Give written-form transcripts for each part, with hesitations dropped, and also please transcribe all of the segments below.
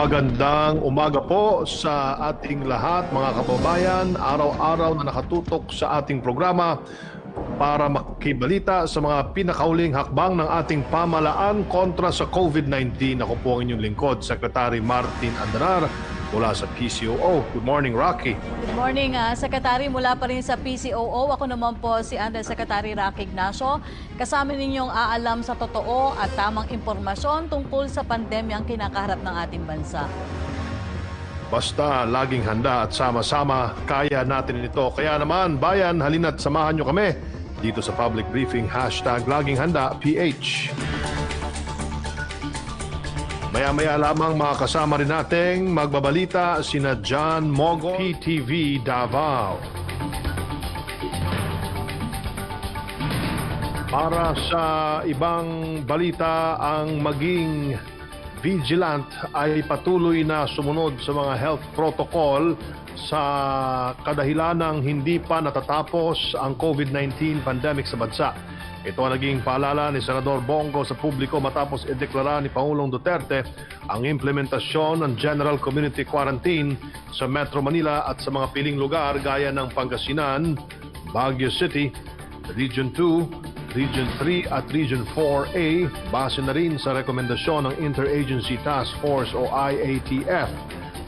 Magandang umaga po sa ating lahat, mga kababayan. Araw-araw na nakatutok sa ating programa para makibalita sa mga pinakauling hakbang ng ating pamahalaan kontra sa COVID-19. Ako po ang inyong lingkod, Secretary Martin Andanar mula sa PCOO. Good morning, Rocky. Good morning, Secretary. Mula pa rin sa PCOO. Ako naman po si Under Secretary Rocky Ignacio. Kasama ninyong aalam sa totoo at tamang impormasyon tungkol sa pandemyang kinakaharap ng ating bansa. Basta laging handa at sama-sama, kaya natin ito. Kaya naman, bayan, halina't samahan nyo kami dito sa public briefing, #LagingHandaPH. Maya-maya lamang makakasama rin nating magbabalita sina John Mogo, PTV Davao. Para sa ibang balita, ang maging vigilant ay patuloy na sumunod sa mga health protocol sa kadahilanang hindi pa natatapos ang COVID-19 pandemic sa bansa. Ito ang naging paalala ni Senador Bongo sa publiko matapos ideklara ni Pangulong Duterte ang implementasyon ng General Community Quarantine sa Metro Manila at sa mga piling lugar gaya ng Pangasinan, Baguio City, Region 2, Region 3 at Region 4A, base na rin sa rekomendasyon ng Interagency Task Force o IATF.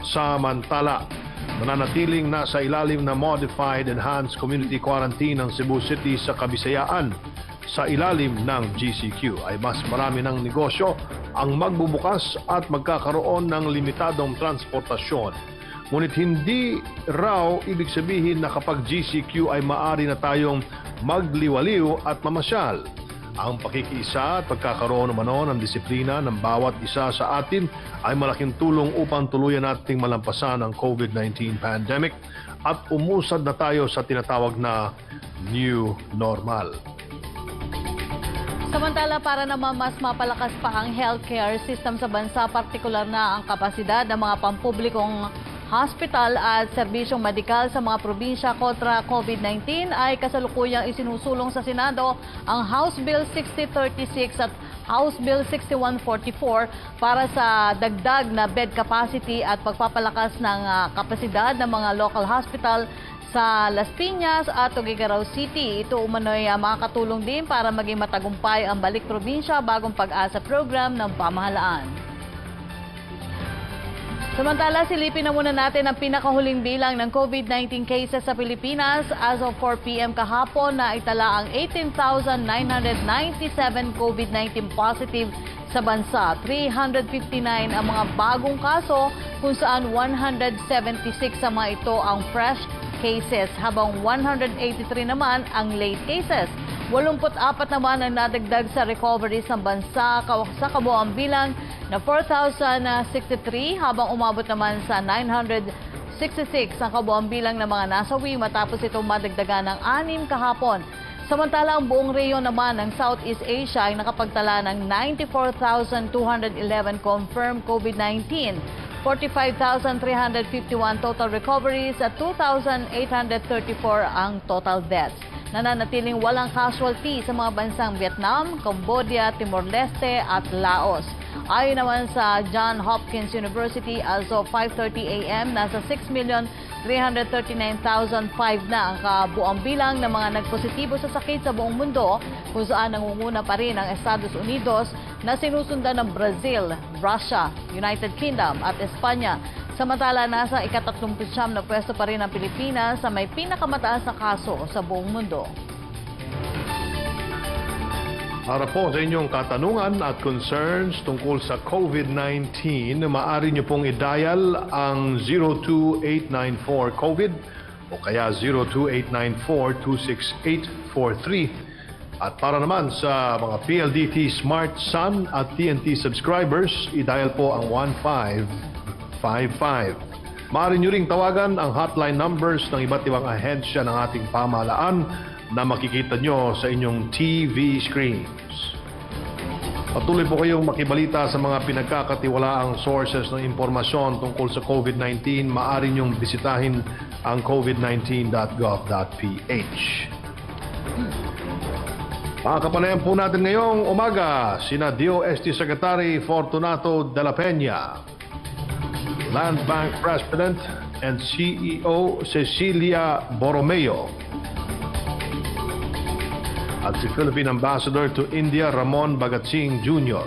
Samantala, mananatiling nasa ilalim na Modified Enhanced Community Quarantine ng Cebu City sa Kabisayaan. Sa ilalim ng GCQ ay mas marami ng negosyo ang magbubukas at magkakaroon ng limitadong transportasyon. Ngunit hindi raw ibig sabihin na kapag GCQ ay maaari na tayong magliwaliw at mamasyal. Ang pakikiisa at pagkakaroon naman ng disiplina ng bawat isa sa atin ay malaking tulong upang tuluyan nating malampasan ang COVID-19 pandemic at umusad na tayo sa tinatawag na new normal. Samantala, para naman mas mapalakas pa ang healthcare system sa bansa, partikular na ang kapasidad ng mga pampublikong hospital at serbisyong medikal sa mga probinsya kontra COVID-19 ay kasalukuyang isinusulong sa Senado ang House Bill 6036 at House Bill 6144 para sa dagdag na bed capacity at pagpapalakas ng kapasidad ng mga local hospital sa Las Piñas at Davao City. Ito umano'y makakatulong din para maging matagumpay ang Balik Probinsya Bagong Pag-asa program ng pamahalaan. Samantala, silipin na muna natin ang pinakahuling bilang ng COVID-19 cases sa Pilipinas. As of 4 p.m. kahapon, na itala ang 18,997 COVID-19 positive sa bansa. 359 ang mga bagong kaso, kung saan 176 sa mga ito ang fresh cases, habang 183 naman ang late cases. 84 naman ang nadagdag sa recoveries ng bansa sa kabuuang bilang na 4,063, habang umabot naman sa 966 ang kabuuang bilang ng mga nasawi matapos itong madagdagan ng 6 kahapon. Samantala, ang buong rehiyon naman ng Southeast Asia ay nakapagtala ng 94,211 confirmed COVID-19. 45,351 total recoveries at 2,834 ang total deaths. Nananatiling walang casualty sa mga bansang Vietnam, Cambodia, Timor-Leste at Laos. Ayon naman sa Johns Hopkins University, as of 5:30 a.m., nasa 6,339,005 na ang kabuang bilang ng mga nagpositibo sa sakit sa buong mundo, kung saan nangunguna pa rin ang Estados Unidos na sinusundan ng Brazil, Russia, United Kingdom at Espanya. Samantala, nasa ika-39 na pwesto pa rin ang Pilipinas sa may pinakamataas na kaso sa buong mundo. Para po sa inyong katanungan at concerns tungkol sa COVID-19, maaari nyo pong i-dial ang 02894-COVID o kaya 02894-26843. At para naman sa mga PLDT Smart Sun at TNT subscribers, i-dial po ang 1555. Maaari nyo ring tawagan ang hotline numbers ng iba't ibang ahensya ng ating pamahalaan na makikita nyo sa inyong TV screens. Patuloy po kayong makibalita sa mga pinagkakatiwalaang sources ng impormasyon tungkol sa COVID-19. Maaari nyong bisitahin ang covid19.gov.ph. Makakapanayan po natin ngayong umaga sina DOST Secretary Fortunato de la Peña, Land Bank President and CEO Cecilia Borromeo, at si Philippine Ambassador to India Ramon Bagatsing Jr.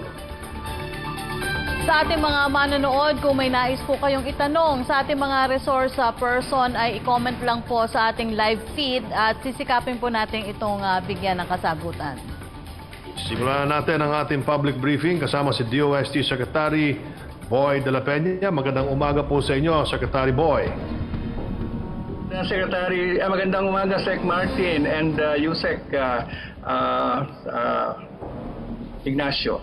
Sa ating mga manonood, kung may nais po kayong itanong sa ating mga resource person, ay i-comment lang po sa ating live feed at sisikapin po natin itong bigyan ng kasagutan. Simulan natin ang ating public briefing kasama si DOST Secretary Boy de la Peña. Magandang umaga po sa inyo, Secretary Boy. Secretary, magandang umaga, Sec Martin and Yusek Ignacio.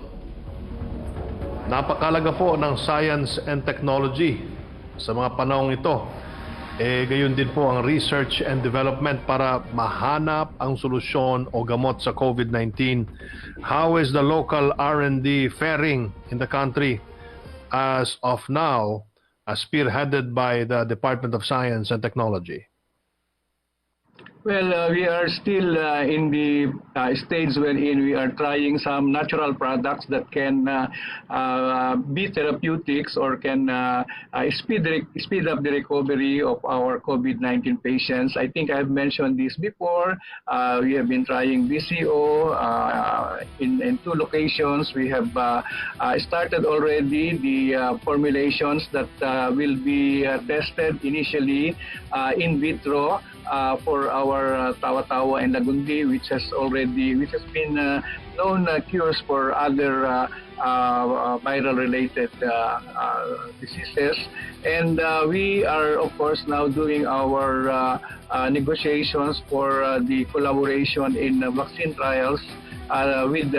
Napakalaga po ng science and technology sa mga panahong ito. Gayon din po ang research and development para mahanap ang solusyon o gamot sa COVID-19. How is the local R&D faring in the country as of now, spearheaded by the Department of Science and Technology? Well, we are still in the stage wherein we are trying some natural products that can be therapeutics or can speed up the recovery of our COVID-19 patients. I think I've mentioned this before. We have been trying BCO in 2 locations. We have started already the formulations that will be tested initially in vitro for our Tawa-Tawa and Lagundi, which has been known cures for other viral-related diseases. And we are, of course, now doing our negotiations for the collaboration in vaccine trials with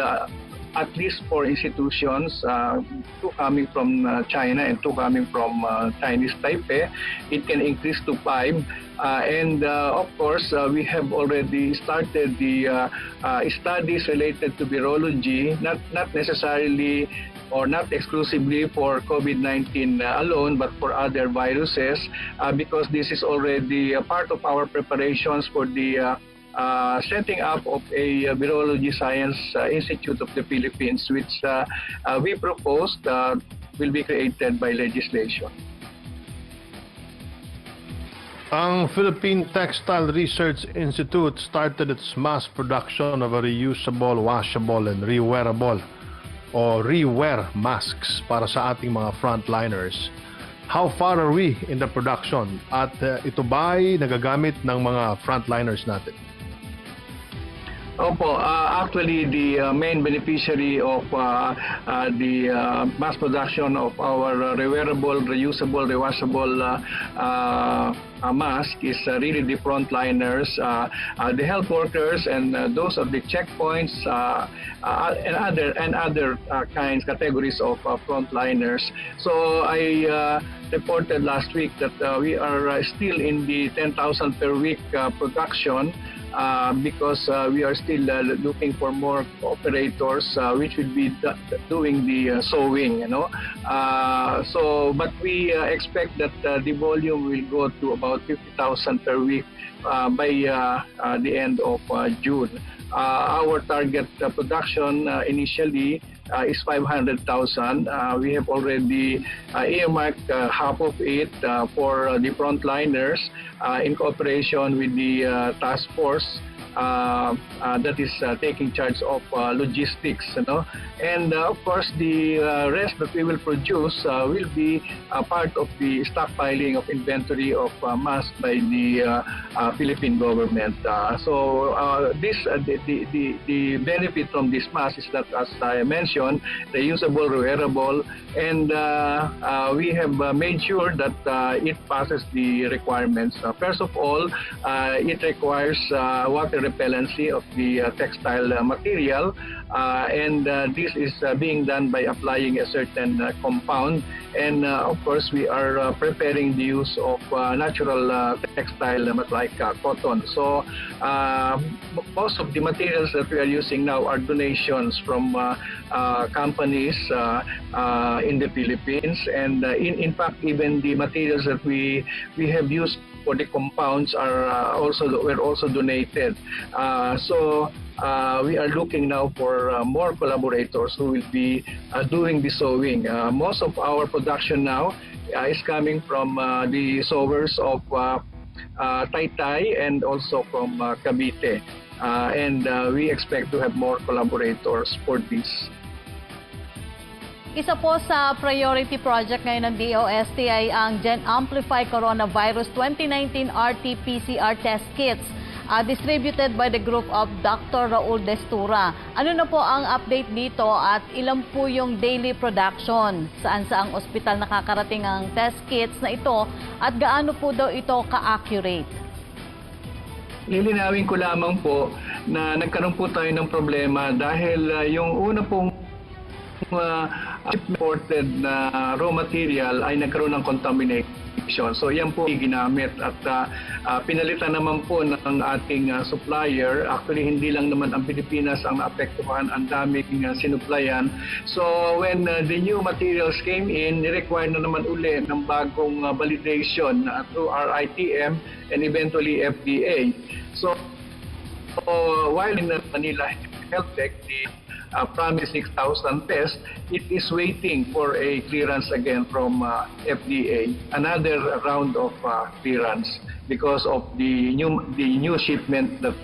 at least 4 institutions, 2 coming from China and 2 coming from Chinese Taipei. It can increase to 5. And of course, we have already started the studies related to virology, not necessarily or not exclusively for COVID-19 alone, but for other viruses, because this is already a part of our preparations for the setting up of a Virology Science Institute of the Philippines, which we proposed will be created by legislation. Ang Philippine Textile Research Institute started its mass production of a reusable, washable, and rewearable o rewear masks para sa ating mga frontliners. How far are we in the production? At ito ba ay nagagamit ng mga frontliners natin? Opo, actually the main beneficiary of the mass production of our rewearable, reusable, rewashable mask is really the frontliners, the health workers, and those of the checkpoints and other categories of frontliners. So I reported last week that we are still in the 10,000 per week production. Because we are still looking for more operators which will be doing the sewing, but we expect that the volume will go to about 50,000 per week by the end of June. Our target production initially is 500,000. We have already earmarked half of it for the frontliners in cooperation with the task force that is taking charge of logistics, and of course the rest that we will produce will be part of the stockpiling of inventory of masks by the Philippine government. The benefit from this mask is that, as I mentioned, reusable, wearable, and we have made sure that it passes the requirements. First of all, it requires water repellency of the textile material, and this is being done by applying a certain compound, and of course we are preparing the use of natural textile like cotton. So most of the materials that we are using now are donations from companies in the Philippines, and in fact even the materials that we have used for the compounds were also donated. We are looking now for more collaborators who will be doing the sewing. Most of our production now is coming from the sowers of Taytay and also from Cavite. And we expect to have more collaborators for this. Isa po sa priority project ngayon ng DOST ay ang Gen Amplify Coronavirus 2019 RT-PCR test kits distributed by the group of Dr. Raul Destura. Ano na po ang update dito at ilan po yung daily production? Saan-saang ospital nakakarating ang test kits na ito at gaano po daw ito ka-accurate? Lilinawin ko lamang po na nagkaroon po tayo ng problema dahil yung una pong imported na raw material ay nagkaroon ng contamination. So yan po ginamit at pinalitan naman po ng ating supplier. Actually hindi lang naman ang Pilipinas ang naapektuhan, ang daming sinuplayan. So when the new materials came in, ni-require na naman uli ng bagong validation through our ITM and eventually FDA. So while in Manila Health Tech, the promised 6,000 tests, it is waiting for a clearance again from FDA, another round of clearance because of the new shipment that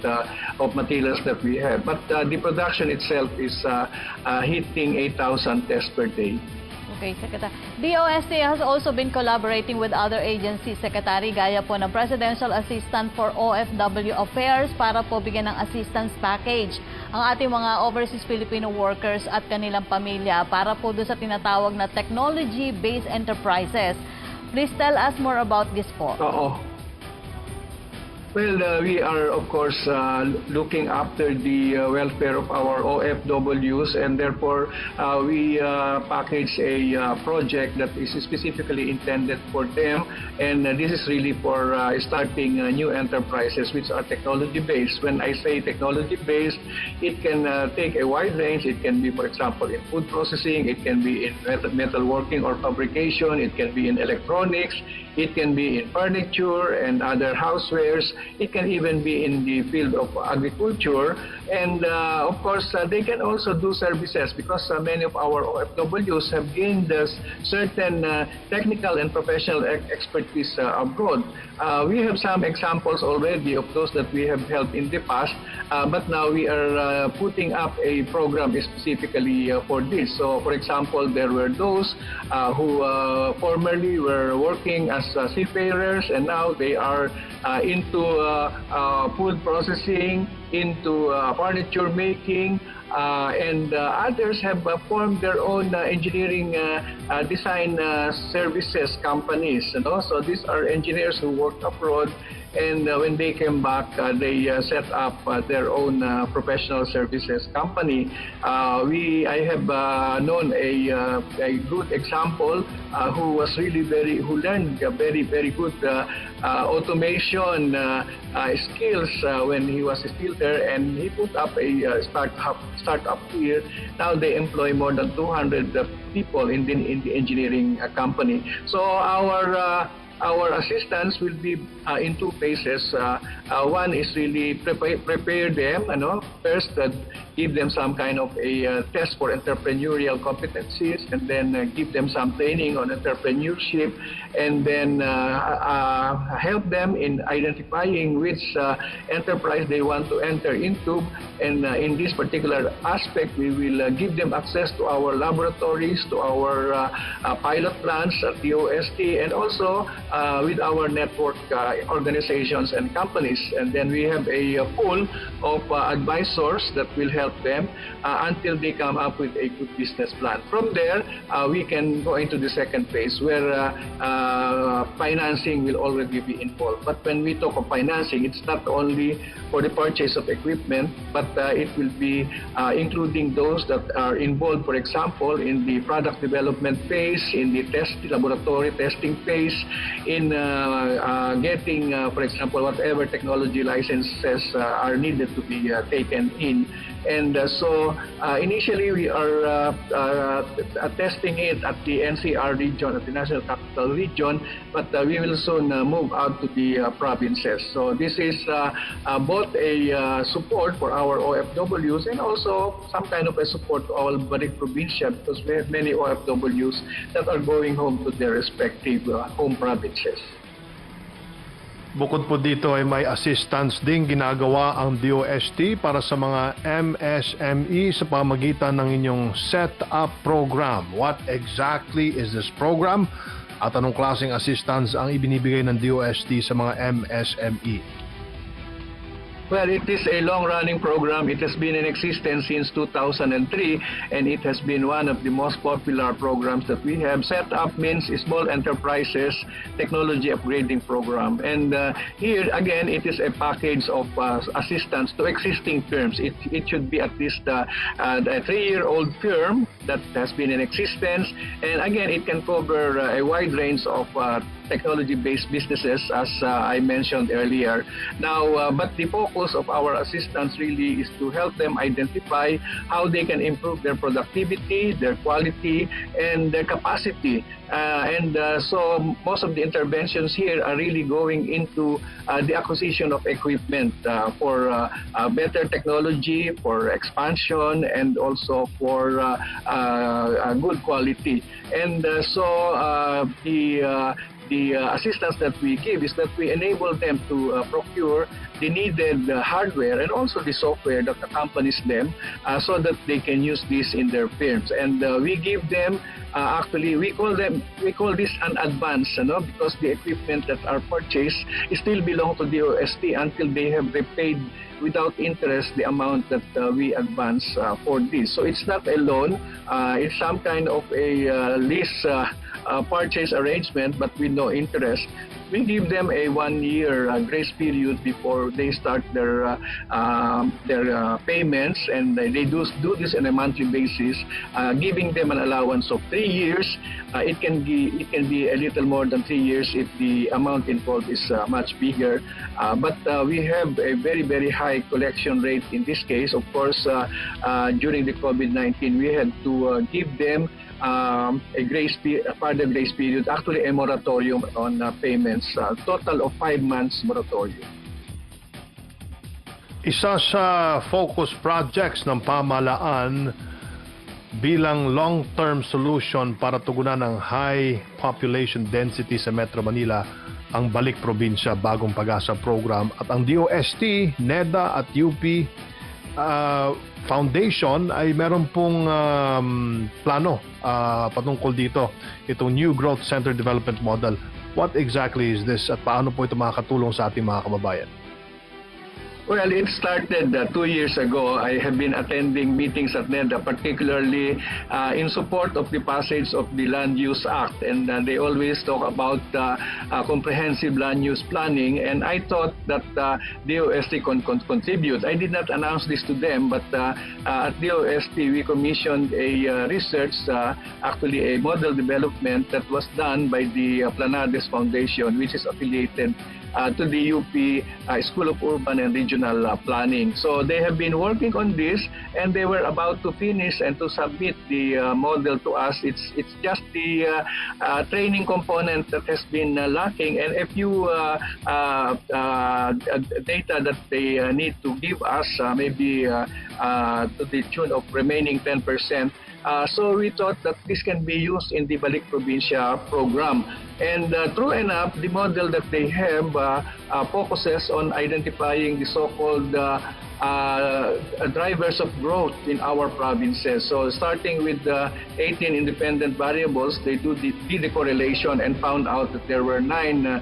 of materials that we have. But the production itself is hitting 8,000 tests per day. Okay, Secretary. DOST has also been collaborating with other agencies, Secretary, gaya po ng Presidential Assistant for OFW Affairs para po bigyan ng assistance package ang ating mga overseas Filipino workers at kanilang pamilya para po doon sa tinatawag na technology-based enterprises. Please tell us more about this po. Oo. Well, we are of course looking after the welfare of our OFWs, and therefore we package a project that is specifically intended for them, and this is really for starting new enterprises which are technology-based. When I say technology-based, it can take a wide range. It can be, for example, in food processing, it can be in metalworking or fabrication, it can be in electronics, it can be in furniture and other housewares. It can even be in the field of agriculture. And of course, they can also do services because many of our OFWs have gained certain technical and professional expertise abroad. We have some examples already of those that we have helped in the past, but now we are putting up a program specifically for this. So, for example, there were those who formerly were working as seafarers, and now they are into food processing, into furniture making, and others have formed their own engineering design services companies. You know? So these are engineers who worked abroad, and when they came back, they set up their own professional services company. I have known a good example who was really who learned very good automation skills when he was still there, and he put up a startup here. Now they employ more than 200 people in the engineering company. So our assistance will be in two phases. One is really prepare them, first give them some kind of a test for entrepreneurial competencies, and then give them some training on entrepreneurship, and then help them in identifying which enterprise they want to enter into. And in this particular aspect, we will give them access to our laboratories, to our pilot plants at the DOST, and also with our network organizations and companies. And then we have a pool of advisors that will help them until they come up with a good business plan. From there, we can go into the second phase where financing will already be involved. But when we talk of financing, it's not only for the purchase of equipment, but it will be including those that are involved, for example, in the product development phase, in the laboratory testing phase, getting, for example, whatever technology licenses are needed to be taken in. And so initially we are testing it at the NCR region, at the National Capital Region, but we will soon move out to the provinces. So this is both a support for our OFWs and also some kind of a support to all Balik Provincia, because we have many OFWs that are going home to their respective home provinces. Bukod po dito ay may assistance din ginagawa ang DOST para sa mga MSME sa pamagitan ng inyong set-up program. What exactly is this program? At anong klaseng assistance ang ibinibigay ng DOST sa mga MSME? Well, it is a long-running program. It has been in existence since 2003, and it has been one of the most popular programs that we have. Set up means Small Enterprises Technology Upgrading Program. And here, again, it is a package of assistance to existing firms. It should be at least a 3-year-old firm that has been in existence. And again, it can cover a wide range of technology-based businesses, as I mentioned earlier. Now, but the focus of our assistance really is to help them identify how they can improve their productivity, their quality, and their capacity. So most of the interventions here are really going into the acquisition of equipment for better technology, for expansion, and also for good quality. And the assistance that we give is that we enable them to procure the needed hardware and also the software that accompanies them so that they can use this in their firms. And we give them, actually, we call this an advance, because the equipment that are purchased still belong to the DOST until they have repaid without interest the amount that we advance for this. So it's not a loan, it's some kind of a lease purchase arrangement, but with no interest. We give them a 1-year grace period before they start their payments, and they do this on a monthly basis, giving them an allowance of 3 years. It can be a little more than 3 years if the amount involved is much bigger. But we have a very, very high collection rate in this case. Of course, during the COVID-19, we had to give them a further grace period, actually a moratorium on payments, total of 5 months moratorium. Isa sa focus projects ng pamahalaan bilang long-term solution para tugunan ng high population density sa Metro Manila ang Balik Probinsya Bagong Pag-asa program, at ang DOST, NEDA at UP Foundation ay meron pong plano patungkol dito, itong New Growth Center Development Model. What exactly is this at paano po ito makakatulong sa ating mga kababayan? Well, it started 2 years ago. I have been attending meetings at NEDA, particularly in support of the passage of the Land Use Act. And they always talk about comprehensive land use planning. And I thought that DOST can contribute. I did not announce this to them, but at DOST we commissioned a research, actually a model development that was done by the Planades Foundation, which is affiliated to the UP School of Urban and Regional Planning. So they have been working on this, and they were about to finish and to submit the model to us. It's just the training component that has been lacking, and a few data that they need to give us, maybe to the tune of remaining 10%. So we thought that this can be used in the Balik Probinsya program. And true enough, the model that they have focuses on identifying the so-called drivers of growth in our provinces. So starting with 18 independent variables, they did the correlation and found out that there were 9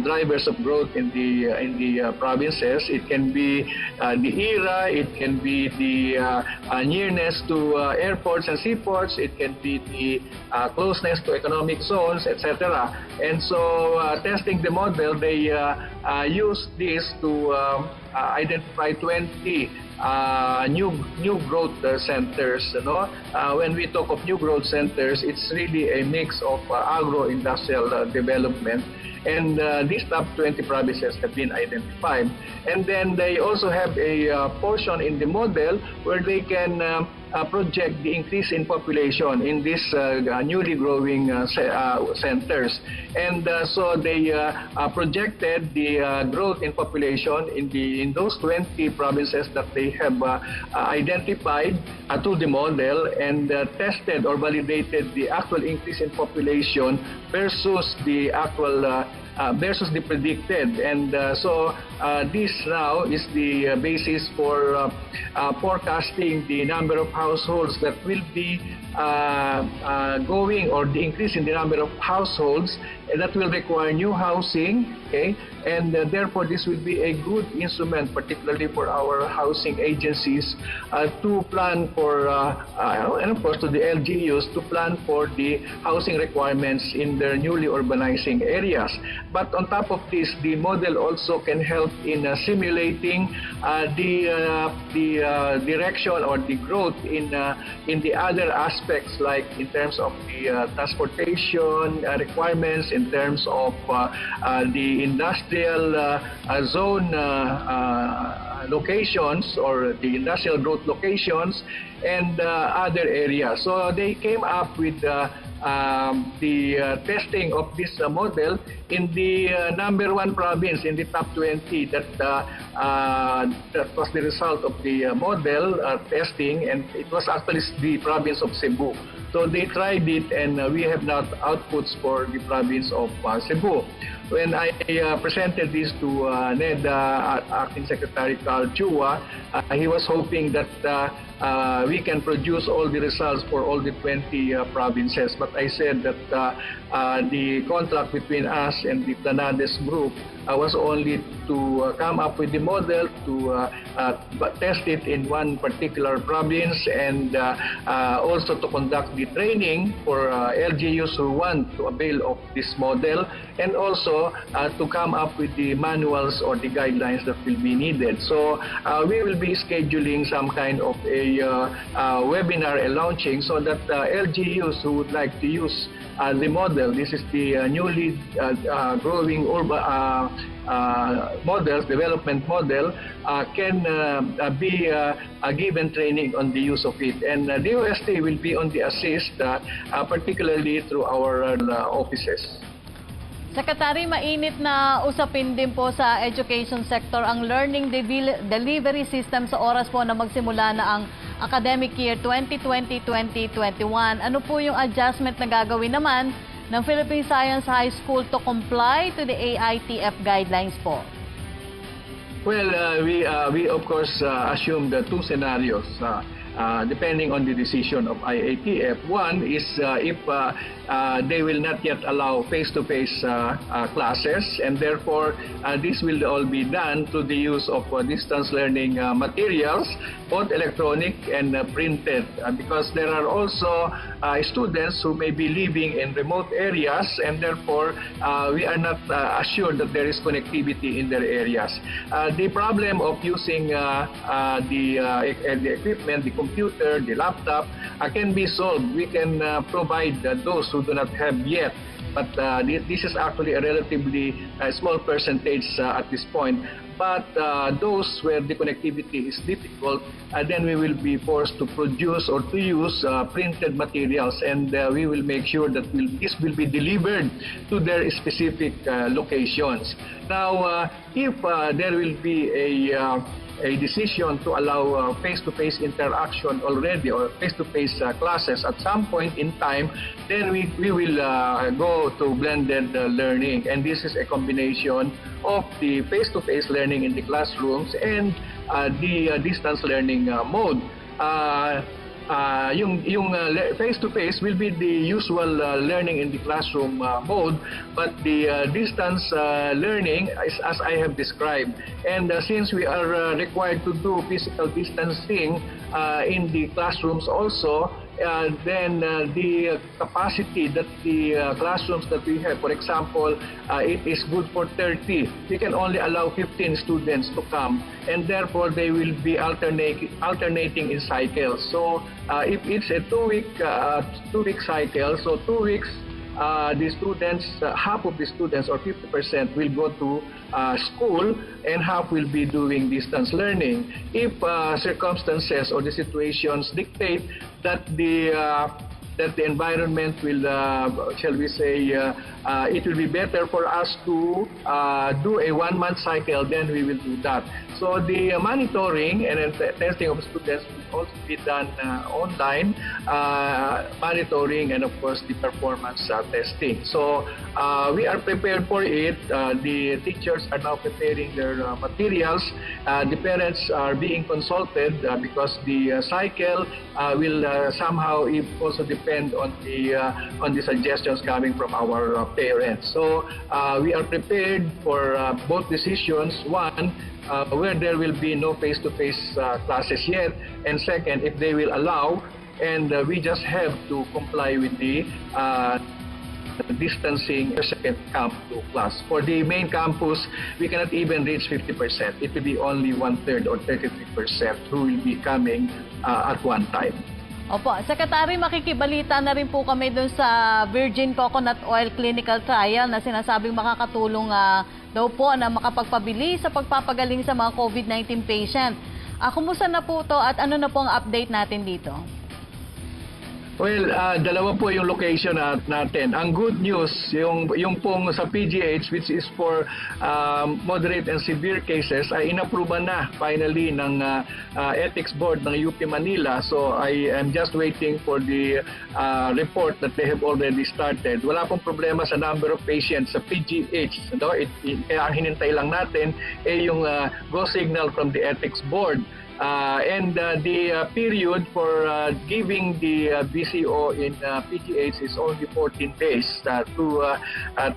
drivers of growth in the provinces. It can be the era, it can be the nearness to airports and seaports, it can be the closeness to economic zones, etc. And so testing the model, they used this to identify 20 new growth centers. When we talk of new growth centers, it's really a mix of agro-industrial development. And these top 20 provinces have been identified. And then they also have a portion in the model where they can project the increase in population in these newly growing centers. And so they projected the growth in population in those 20 provinces that they have identified to the model, and tested or validated the actual increase in population versus the actual versus the predicted. And so this now is the basis for forecasting the number of households that will be going, or the increase in the number of households that will require new housing, okay? And therefore this will be a good instrument, particularly for our housing agencies, to plan for, and of course to the LGUs, to plan for the housing requirements in their newly urbanizing areas. But on top of this, the model also can help in simulating the direction or the growth in the other aspects, like in terms of the transportation requirements, in terms of the industrial zone locations, or the industrial growth locations, and other areas. So they came up with the testing of this model in the #1 province in the top 20 that was the result of the model testing, and it was actually the province of Cebu. So they tried it, and we have now outputs for the province of Cebu. When I presented this to NEDA, Acting Secretary Carl Chua, he was hoping that we can produce all the results for all the 20 provinces. But I said that the contract between us and the Planades group was only to come up with the model, to test it in one particular province, and also to conduct the training for LGUs who want to avail of this model, and also to come up with the manuals or the guidelines that will be needed. So we will be scheduling some kind of a webinar and launching, so that LGUs who would like to use the model, this is the newly growing development model, can be given training on the use of it. And the DOST will be on the assist, particularly through our offices. Secretary, mainit na usapin din po sa education sector ang learning delivery system sa oras po na magsimula na ang academic year 2020-2021. Ano po yung adjustment na gagawin naman ng Philippine Science High School to comply to the AITF guidelines po? Well, we of course assume the two scenarios depending on the decision of IATF. One is if they will not yet allow face-to-face classes, and therefore this will all be done through the use of distance learning materials, both electronic and printed, because there are also students who may be living in remote areas, and therefore we are not assured that there is connectivity in their areas. The problem of using the equipment, the computer, the laptop, can be solved. We can provide those who do not have yet, but this is actually a relatively small percentage at this point. But those where the connectivity is difficult, then we will be forced to produce or to use printed materials, and we will make sure that this will be delivered to their specific locations. Now, if there will be a decision to allow face-to-face interaction already, or face-to-face classes at some point in time, then we will go to blended learning. And this is a combination of the face-to-face learning in the classrooms and the distance learning mode. Yung face-to-face will be the usual learning in the classroom mode, but the distance learning is as I have described. And since we are required to do physical distancing in the classrooms also, then the capacity that the classrooms that we have, for example, it is good for 30. We can only allow 15 students to come, and therefore they will be alternating in cycles. So if it's a two-week cycle, so 2 weeks the students, half of the students or 50% will go to school and half will be doing distance learning. If circumstances or the situations dictate that the environment will, shall we say, it will be better for us to do a 1-month cycle, then we will do that. So the monitoring and testing of students will also be done online, monitoring and of course the performance testing. So we are prepared for it. The teachers are now preparing their materials. The parents are being consulted because the cycle will somehow also depend on the suggestions coming from our parents. So we are prepared for both decisions. One, where there will be no face-to-face classes yet, and second, if they will allow, and we just have to comply with the distancing second camp to class. For the main campus, we cannot even reach 50%. It will be only 1/3 or 33% who will be coming at one time. Opo, Secretary, makikibalita na rin po kami dun sa Virgin Coconut Oil Clinical Trial na sinasabing makakatulong daw po na makapagpabili sa pagpapagaling sa mga COVID-19 patient. Kumusta na po to at ano na po ang update natin dito? Well, dalawa po yung location natin. Ang good news, yung pong sa PGH, which is for moderate and severe cases, ay inapruban na finally ng Ethics Board ng UP Manila. So I am just waiting for the report that they have already started. Wala pong problema sa number of patients sa PGH. No? Kaya ang hinintay lang natin ay yung go signal from the Ethics Board. And the period for giving the BCO in PGH is only 14 days to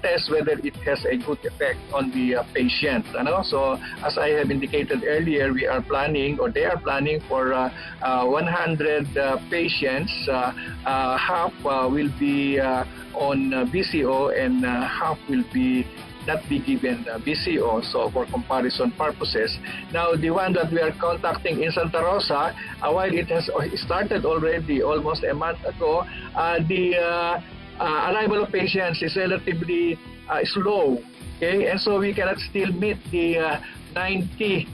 test whether it has a good effect on the patient. So as I have indicated earlier, we are planning, or they are planning for 100 patients. Half will be on BCO and half will be not be given BCO, so for comparison purposes. Now, the one that we are contacting in Santa Rosa, while it has started already almost a month ago, the arrival of patients is relatively slow, okay? And so we cannot still meet the 90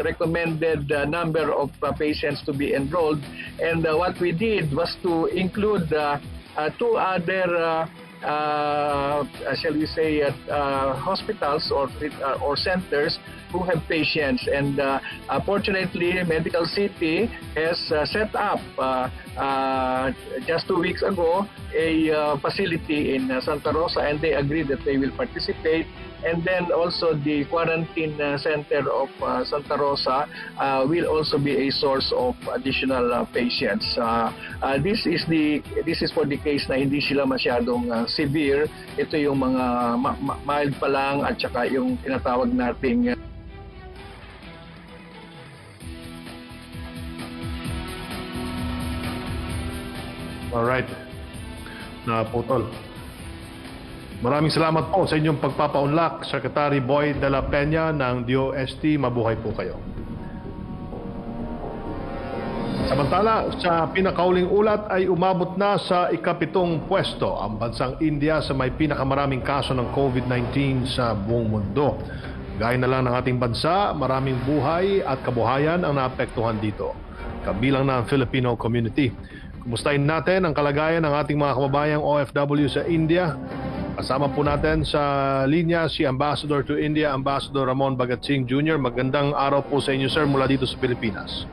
recommended number of patients to be enrolled. And what we did was to include 2 other shall we say, hospitals or centers who have patients. And fortunately, Medical City has set up just 2 weeks ago a facility in Santa Rosa, and they agreed that they will participate. And then also the quarantine center of Santa Rosa will also be a source of additional patients. This is for the case na hindi sila masyadong severe. Ito yung mga mild pa lang at saka yung tinatawag nating Alright. Naputol. Maraming salamat po sa inyong pagpapaunlak, Secretary Boy de la Peña ng DOST. Mabuhay po kayo. Samantala, sa pinakauling ulat ay umabot na sa ika-7 pwesto ang bansang India sa may pinakamaraming kaso ng COVID-19 sa buong mundo. Gaya na lang ng ating bansa, maraming buhay at kabuhayan ang naapektuhan dito, kabilang na ang Filipino community. Kumustahin natin ang kalagayan ng ating mga kababayang OFW sa India. Kasama po natin sa linya si Ambassador to India, Ambassador Ramon Bagatsing Jr. Magandang araw po sa inyo, sir, mula dito sa Pilipinas.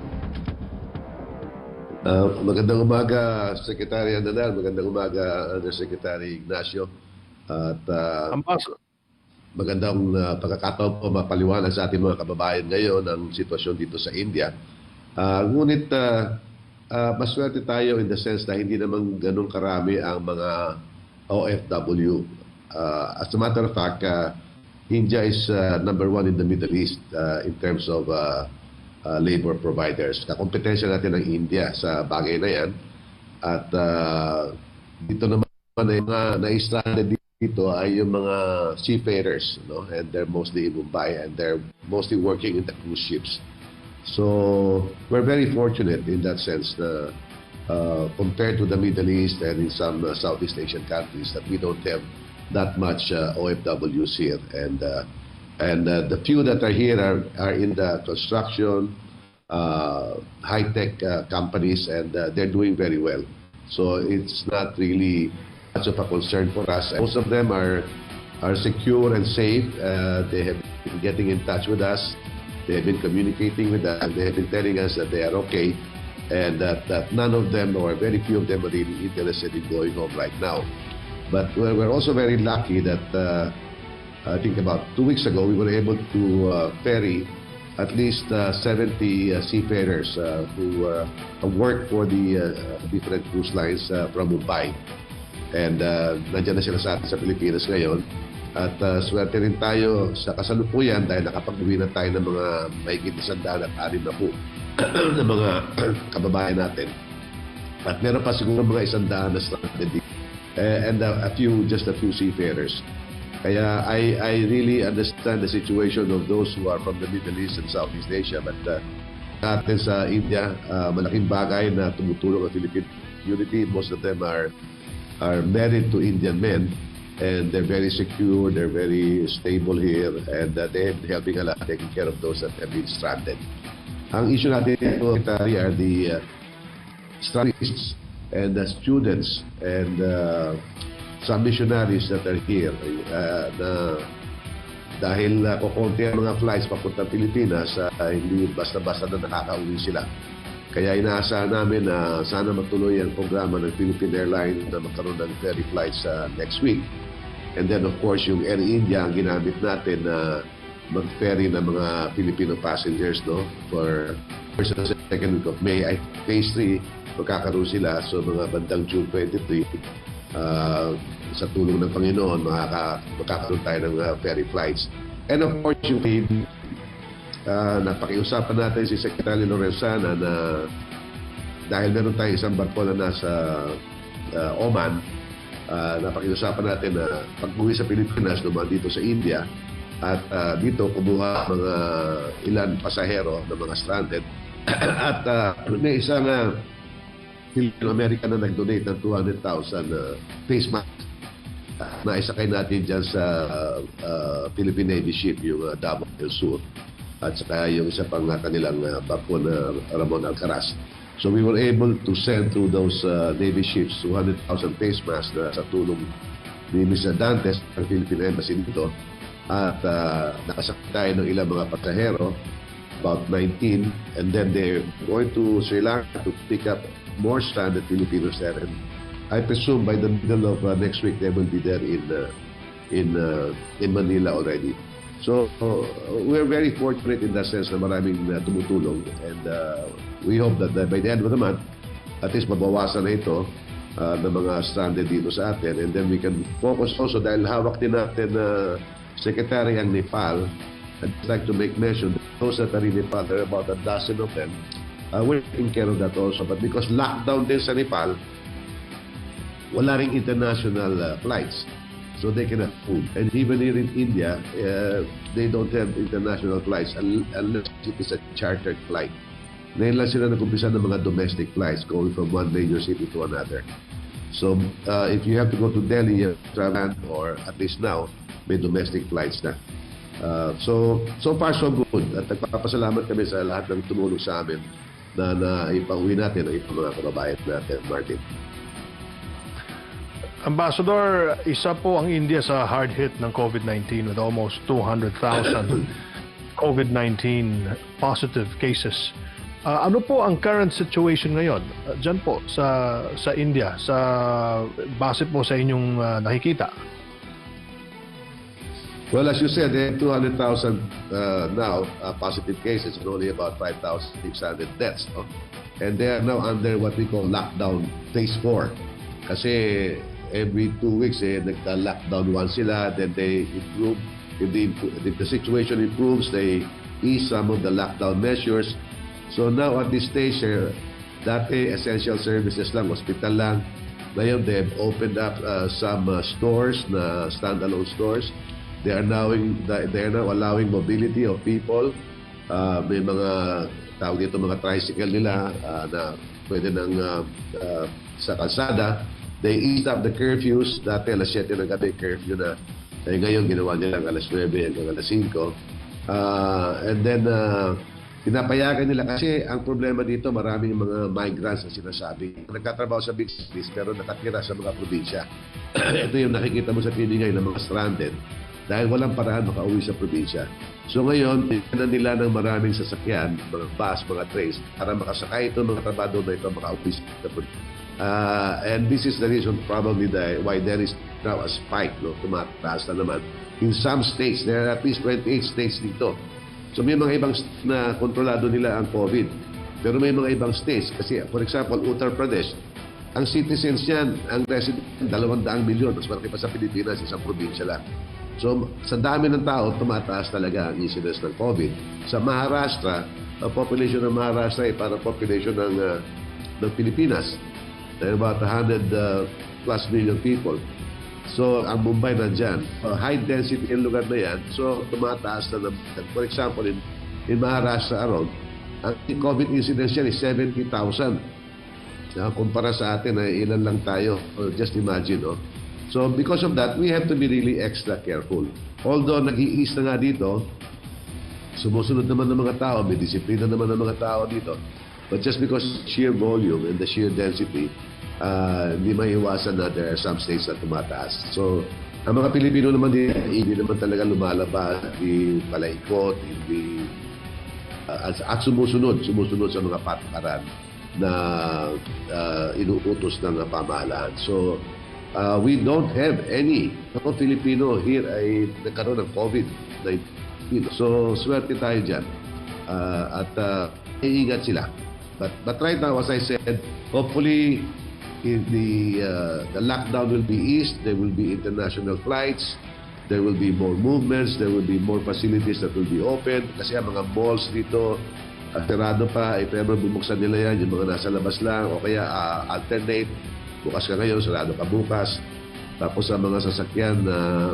Magandang umaga, Secretary Andanal. Magandang umaga, Undersecretary Ignacio. At magandang pagkakataon po mapaliwanag sa ating mga kababayan ngayon ang sitwasyon dito sa India. Ngunit maswerte tayo in the sense na hindi naman ganun karami ang mga OFW. As a matter of fact, India is number 1 in the Middle East in terms of labor providers. Kakompetensya natin ng India sa bagay na yan. At dito naman ay mga na-stranded dito ay yung mga seafarers, no? And they're mostly in Mumbai and they're mostly working in the cruise ships. So we're very fortunate in that sense na compared to the Middle East and in some Southeast Asian countries, that we don't have that much OFWs here. And the few that are here are in the construction, high-tech companies, and they're doing very well. So it's not really much of a concern for us. Most of them are secure and safe. They have been getting in touch with us. They have been communicating with us. They have been telling us that they are okay, and that none of them, or very few of them, are really interested in going home right now. But we're also very lucky that I think about 2 weeks ago we were able to ferry at least 70 seafarers who work for the different cruise lines from Mumbai. And nandiyan na sila sa atin sa Pilipinas ngayon. At swerte rin tayo sa kasalukuyan dahil nakapag-uwi na tayo ng mga mahigit 160 na mga kababayan natin. At meron pa siguro mga 100 na stranded dito. And just a few seafarers. Kaya I really understand the situation of those who are from the Middle East and Southeast Asia. But natin sa India, malaking bagay na tumutulong ang Philippine community. Most of them are married to Indian men, and they're very secure, they're very stable here, and they're helping a lot, taking care of those that have been stranded. Ang issue natin dito are the stranded and the students and some missionaries that are here na dahil kukunti ang mga flights papuntang Pilipinas, hindi basta-basta na nakakauwi sila. Kaya inaasahan namin na sana matuloy ang programa ng Philippine Airlines na magkaroon ng ferry flights next week. And then of course yung Air India ang ginamit natin na mag-ferry ng mga Filipino passengers, no, for first and second week of May. Phase 3 magkakaroon sila, so mga bandang June 23, sa tulong ng Panginoon, magkakaroon tayo ng ferry flights. And of course, yung napakiusapan natin si Secretary Lorenzana na dahil meron tayong isang barko na nasa Oman, napakiusapan natin na pag-uwi sa Pilipinas, naman dito sa India, at dito kumuha mga ilan pasahero ng mga stranded. At may isang Filipino-American na nag-donate ng 200,000 face mask na isakay natin dyan sa Philippine Navy ship, yung Davao City, at saka yung isa pang kanilang barko na Ramon Alcaraz. So we were able to send through those Navy ships 200,000 face masks na sa tulong ni Mr. Dantes ng Philippine Embassy dito. At nakasakay tayo ng ilang mga pasahero, about 19, and then they're going to Sri Lanka to pick up more stranded Filipinos there. And I presume by the middle of next week they will be there in Manila already. So we're very fortunate in that sense na maraming tumutulong, and we hope that by the end of the month at least mabawasan na ito ng mga stranded dito sa atin, and then we can focus also dahil hawak din natin Secretary ang Nepal. I'd like to make mention that those that are in Nepal, there are about a dozen of them. We're taking care of that also, but because lockdown din sa Nepal, wala ring international flights, so they cannot move. And even here in India, they don't have international flights unless it is a chartered flight. Ngayon lang sila nag-umpisa ng mga domestic flights going from one major city to another. So if you have to go to Delhi, you have to travel, or at least now, may domestic flights na. So far so good. At nagpapasalamat kami sa lahat ng tumulong sa amin na ipauwi natin ang ibang mga kababayan natin, Martin. Ambassador, isa po ang India sa hard hit ng COVID-19 with almost 200,000 COVID-19 positive cases. Ano po ang current situation ngayon dyan po sa India, sa base po sa inyong nakikita? Well, as you said, there are 200,000 now positive cases and only about 5,600 deaths. No? And they are now under what we call lockdown phase 4. Kasi every 2 weeks, nagka-lockdown 1 sila, then they improve. If the situation improves, they ease some of the lockdown measures. So now at this stage, dati essential services lang, hospital lang. Ngayon, they have opened up some stores, na standalone stores. They are now allowing mobility of people. May mga tawag dito, mga tricycle nila na pwede nang sa kalsada. They eased up the curfews. Dati alas 7 ng gabi curfew na. Ngayon ginawa nila alas 9 hanggang alas 5. And then pinapayagan nila kasi ang problema dito, maraming mga migrants na sinasabi. Nagtatrabaho sa big cities pero nakatira sa mga probinsya. Ito yung nakikita mo sa TV ngayon ng mga stranded dahil walang paraan makauwi sa probinsya. So ngayon, tinan nila ng maraming sasakyan, mga bus, mga trains, para makasakay ito, mga trabado na ito, makauwi sa probinsya. And this is the reason probably why there is now a spike, no? Tumataas na naman. In some states, there are at least 28 states dito. So may mga ibang na kontrolado nila ang COVID. Pero may mga ibang states, kasi for example, Uttar Pradesh, ang citizens niyan, ang resident, 200 milyon, mas malaki pa sa Pilipinas, isang probinsya lang. So sa dami ng tao, tumataas talaga ang incidence ng COVID. Sa Maharashtra, ang population ng Maharashtra ay parang population ng Pilipinas. There are about 100 plus million people. So, ang Mumbai nandyan. High density yung lugar na yan. So, tumataas na. For example, in Maharashtra around, ang COVID incidence yan is 70,000. Kumpara sa atin, ilan lang tayo. Just imagine, no? So, because of that, we have to be really extra careful. Although, nag-i-ease na nga dito, sumusunod naman ng mga tao, may disiplina naman ng mga tao dito. But just because sheer volume and the sheer density, hindi maiwasan na there are some states na tumataas. So, ang mga Pilipino naman hindi naman talaga lumalabas, hindi palaikot, hindi at sumusunod sa mga patakaran na inuutos ng pamahalaan. So, we don't have any Filipino here ay nagkaroon ng COVID-19. So, swerte tayo dyan. At iingat sila. But right now, as I said, hopefully the lockdown will be eased. There will be international flights. There will be more movements. There will be more facilities that will be open. Kasi ang mga malls dito, sarado pa. If ever bubuksan nila yan, yung mga nasa labas lang. O kaya alternate. Bukas ka ngayon, sarado ka bukas. Tapos ang mga sasakyan,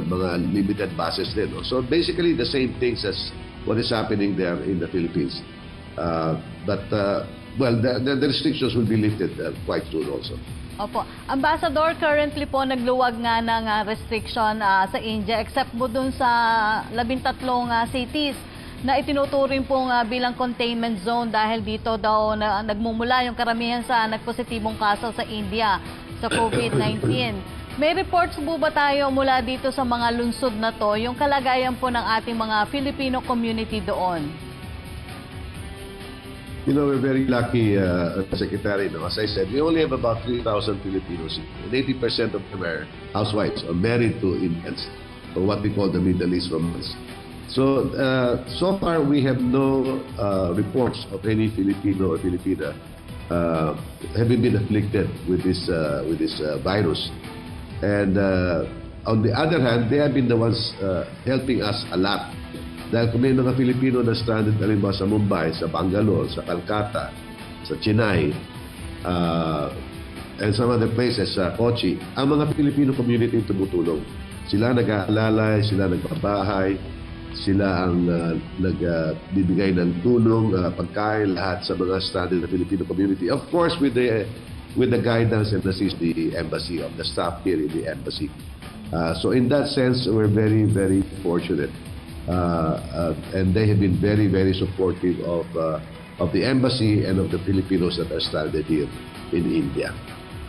mga limited buses din. No? So basically, the same things as what is happening there in the Philippines. Well, the restrictions will be lifted quite soon also. Opo. Ambassador, currently po nagluwag nga ng restriction sa India except po dun sa 13 cities na itinuturing pong bilang containment zone dahil dito daw nagmumula yung karamihan sa nagpositibong kaso sa India sa COVID-19. May reports po ba tayo mula dito sa mga lungsod na to, yung kalagayan po ng ating mga Filipino community doon? You know, we're very lucky, Secretary. No? As I said, we only have about 3,000 Filipinos, and 80% of them are housewives or married to Indians, or what we call the Middle East Romans. So, so far we have no reports of any Filipino or Filipina having been afflicted with this virus. And on the other hand, they have been the ones helping us a lot. Dahil kung may mga Filipino na stranded halimbawa sa Mumbai, sa Bangalore, sa Calcutta, sa Chennai, and some other places, sa Kochi, ang mga Filipino community tumutulong. Sila nag-aalalay, sila nagpapahay, sila ang nagbibigay ng tulong, pagkain, lahat sa mga stranded na Filipino community. Of course, with the guidance and assist the embassy, of the staff here in the embassy. So in that sense, we're very, very fortunate. And they have been very, very supportive of the embassy and of the Filipinos that are stranded here in India.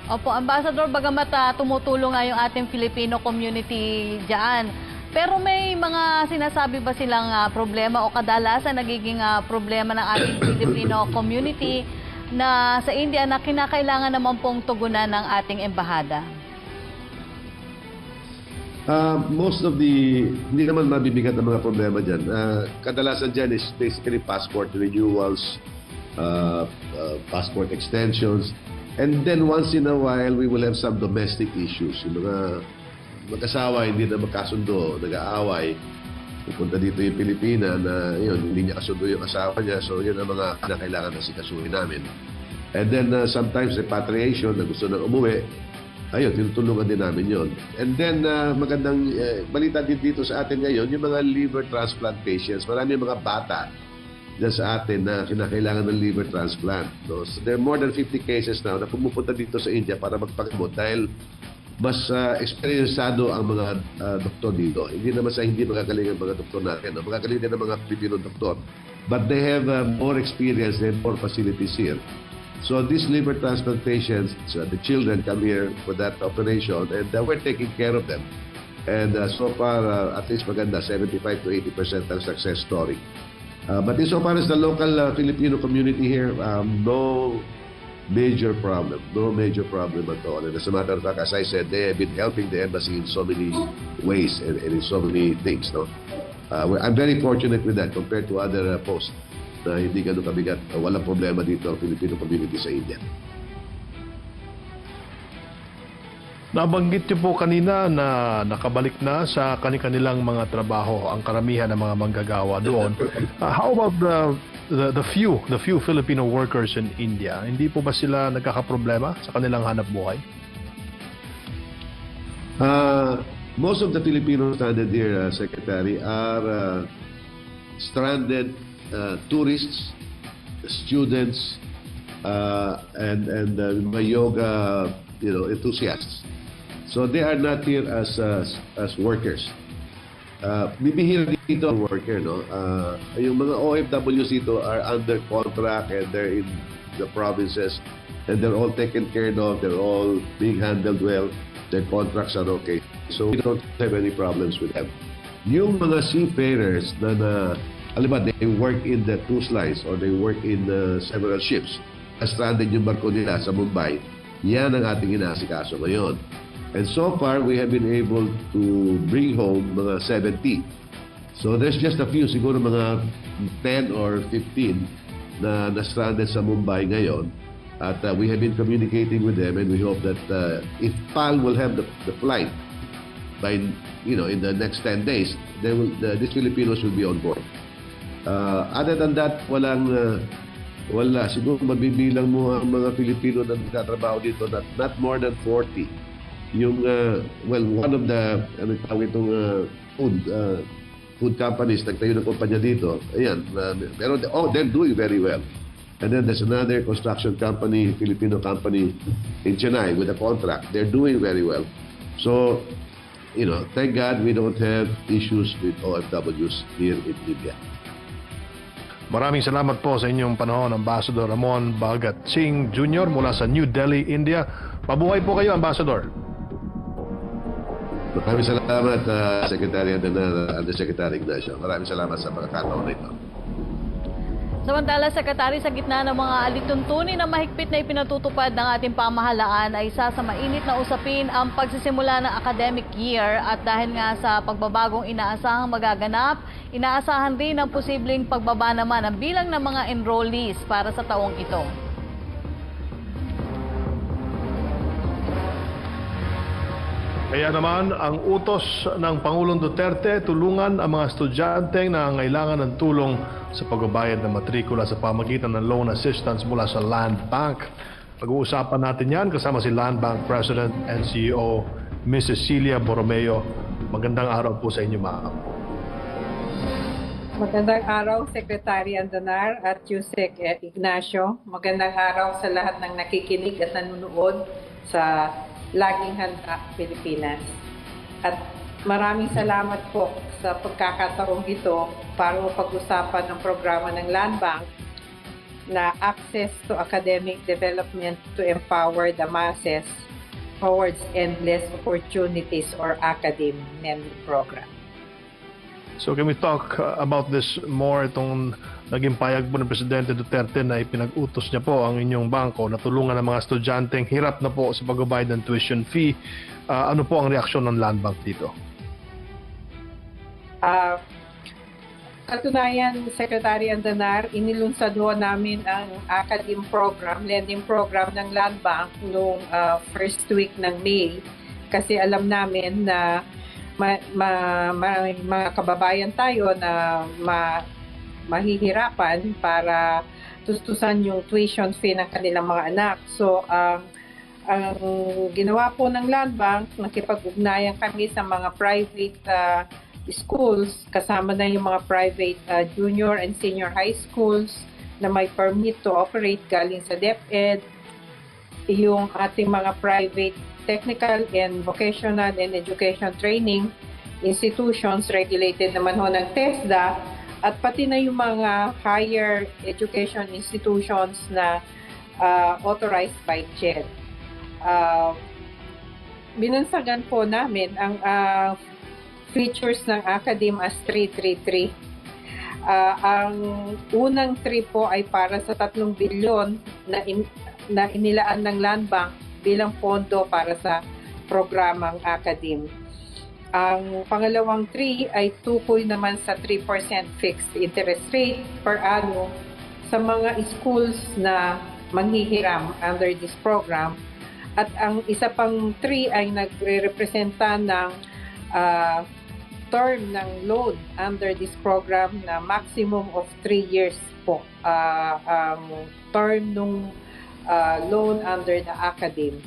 Opo, Ambassador, bagamat tumutulong nga yung ating Filipino community dyan, pero may mga sinasabi ba silang problema o kadalasan nagiging problema ng ating Filipino community na sa India na kinakailangan naman pong tugunan ng ating embahada? Most of hindi naman mabibigat ang mga problema dyan. Kadalasan dyan is basically passport renewals, passport extensions, and then once in a while, we will have some domestic issues. Yung mga mag-asawa, hindi na magkasundo, nag-aaway, pupunta dito yung Pilipina na yun, hindi niya kasundo yung asawa niya, so yun ang mga kailangan na sikasuhin namin. And then sometimes repatriation, na gusto nang umuwi, ayun, tinutulungan din namin yon. And then, magandang balita din dito sa atin ngayon, yung mga liver transplant patients. Marami mga bata dyan sa atin na kinakailangan ng liver transplant. No? So there are more than 50 cases now na pumupunta dito sa India para magpagamot dahil mas eksperyensado ang mga doktor dito. Hindi naman sa hindi magagaling ang mga doktor natin. No? Magagaling din ang mga Filipino doktor. But they have more experience, they have more facilities here. So these liver transplant patients, the children come here for that operation and we're taking care of them. And so far, at least maganda, 75 to 80% ang success story. But insofar as the local Filipino community here, no major problem. No major problem at all. And as a matter of fact, as I said, they have been helping the embassy in so many ways and in so many things. No? I'm very fortunate with that compared to other posts na hindi ganun kabigat. Walang problema dito ang Filipino community sa India. Nabanggit niyo po kanina na nakabalik na sa kanilang mga trabaho ang karamihan ng mga manggagawa doon. How about the few Filipino workers in India? Hindi po ba sila nagkakaproblema sa kanilang hanap buhay? Most of the Filipinos stranded here, Secretary, are stranded tourists, students, and yoga, enthusiasts. So they are not here as workers. Bibihira dito ang worker, no? Yung mga OFWs dito are under contract and they're in the provinces and they're all taken care of, they're all being handled well, their contracts are okay. So we don't have any problems with them. Yung mga seafarers na alam ba, they work in the cruise lines or they work in several ships, stranded yung barko nila sa Mumbai, yan ang ating inaasikaso ngayon. And so far, we have been able to bring home mga 70. So there's just a few, siguro mga 10 or 15 na stranded sa Mumbai ngayon. At we have been communicating with them and we hope that if PAL will have the flight by, in the next 10 days, these Filipinos will be on board. Other than that, wala. Siguro mabibilang mo ang mga Filipino na nagtatrabaho dito, not more than 40. Yung, one of the, food companies, nagtayo ng kumpanya dito, ayan, pero they're doing very well. And then there's another construction company, Filipino company in Chennai with a contract. They're doing very well. So, thank God we don't have issues with OFWs here in India. Maraming salamat po sa inyong panahon, Ambassador Ramon Bhagat Singh Jr. mula sa New Delhi, India. Mabuhay po kayo, Ambassador. Maraming salamat, Secretary Undersecretary Ignacio. Maraming salamat sa pagkakataon na ito. Samantala, Sekretary, sa gitna ng mga alituntunin na mahigpit na ipinatutupad ng ating pamahalaan ay isa sa mainit na usapin ang pagsisimula ng academic year at dahil nga sa pagbabagong inaasahang magaganap, inaasahan rin ang posibleng pagbaba naman ang bilang ng mga enrollees para sa taong ito. Kaya naman, ang utos ng Pangulong Duterte, tulungan ang mga estudyanteng na nangangailangan ng tulong sa pagbabayad ng matrikula sa pamagitan ng loan assistance mula sa Land Bank. Pag-uusapan natin yan kasama si Land Bank President and CEO, Mrs. Celia Borromeo. Magandang araw po sa inyo, ma'am. Magandang araw, Secretary Andonar at Yusek Ignacio. Magandang araw sa lahat ng nakikinig at nanonood sa Laging Handa, Pilipinas. At maraming salamat po sa pagkakataong ito para pag-usapan ng programa ng Land Bank na Access to Academic Development to Empower the Masses Towards Endless Opportunities or ACADEM NEM program. So can we talk about this more, itong naging payag po ng Presidente Duterte na ipinag-utos niya po ang inyong bangko na tulungan ng mga estudyanteng hirap na po sa pagbabayad ng tuition fee. Ano po ang reaksyon ng Land Bank dito? Katunayan, Secretary Andonar, inilunsad ho namin ang ACADEM program, lending program ng Land Bank noong first week ng May kasi alam namin na mga kababayan tayo na mahihirapan para tustusan yung tuition fee ng kanilang mga anak. So, ang ginawa po ng Land Bank, nakipag-ugnayan kami sa mga private schools, kasama na yung mga private junior and senior high schools na may permit to operate galing sa DepEd, yung ating mga private technical and vocational and education training institutions regulated naman ho ng TESDA, at pati na yung mga higher education institutions na authorized by CHED. Binansagan po namin ang features ng Academ as 333. Ang unang 3 po ay para sa 3 bilyon na inilaan ng Land Bank bilang pondo para sa programang Academ. Ang pangalawang 3 ay tukoy naman sa 3% fixed interest rate per annum sa mga schools na manghihiram under this program. At ang isa pang 3 ay nagre-representa ng term ng loan under this program na maximum of 3 years po ang term ng loan under the Academ.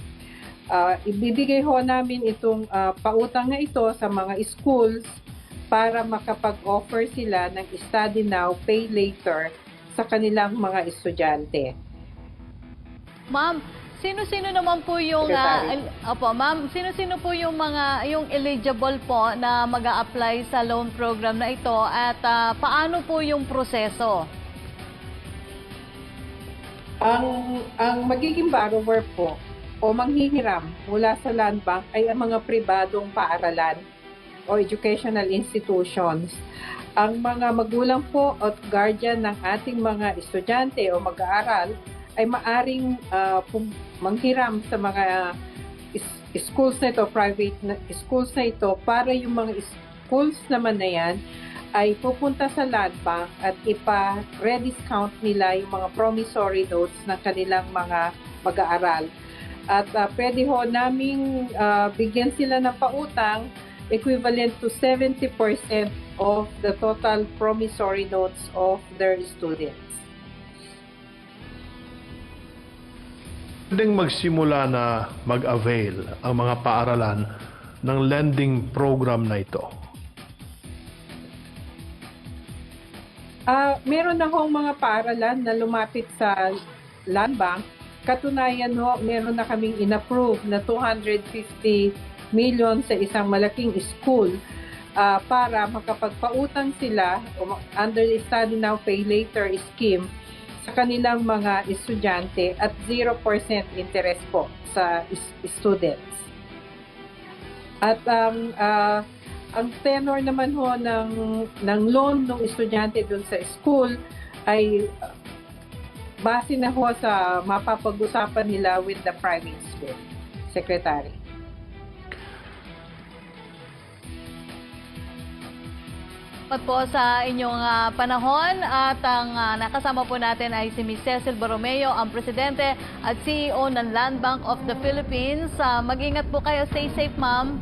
Ibibigay ho namin itong pautang na ito sa mga schools para makapag-offer sila ng study now, pay later sa kanilang mga estudyante. Ma'am, sino-sino naman po yung sino-sino po yung eligible po na mag-a-apply sa loan program na ito, at paano po yung proseso? Ang magiging borrower po o manghihiram mula sa Land Bank ay ang mga pribadong paaralan o educational institutions. Ang mga magulang po at guardian ng ating mga estudyante o mag-aaral ay maaring manghiram sa mga schools na ito, private schools na ito, para yung mga schools naman na yan ay pupunta sa Land Bank at ipa-rediscount nila yung mga promissory notes ng kanilang mga mag-aaral. At pwede ho naming bigyan sila ng pautang equivalent to 70% of the total promissory notes of their students. Pwedeng magsimula na mag-avail ang mga paaralan ng lending program na ito? Meron na hong mga paaralan na lumapit sa Land Bank. Katunayan ho, meron na kaming in-approve na 250 million sa isang malaking school para makapagpautang sila under the Study Now, Pay Later scheme sa kanilang mga estudyante at 0% interest po sa students. At ang tenor naman ho ng loan ng estudyante dun sa school ay base na ho sa mapapag-usapan nila with the private school secretary. Salamat po sa inyong panahon, at ang nakasama po natin ay si Ms. Cecil Borromeo, ang Presidente at CEO ng Land Bank of the Philippines. Mag-ingat po kayo. Stay safe, ma'am.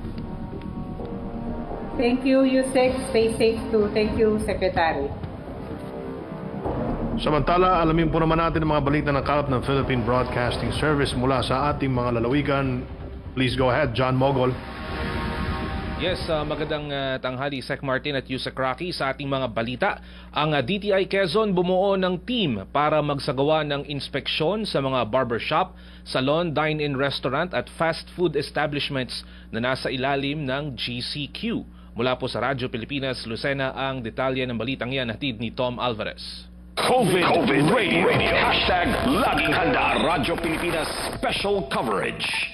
Thank you, Yusek. Stay safe too. Thank you, Secretary. Samantala, alamin po naman natin ang mga balita ng kalap ng Philippine Broadcasting Service mula sa ating mga lalawigan. Please go ahead, John Mogol. Yes, magandang tanghali, Sec Martin at Yusek Rocky. Sa ating mga balita, ang DTI Quezon bumuo ng team para magsagawa ng inspeksyon sa mga barbershop, salon, dine-in restaurant at fast food establishments na nasa ilalim ng GCQ. Mula po sa Radyo Pilipinas, Lucena, ang detalye ng balitang yan hatid ni Tom Alvarez. COVID Radio. Hashtag Laging Handa. Radyo Pilipinas Special Coverage.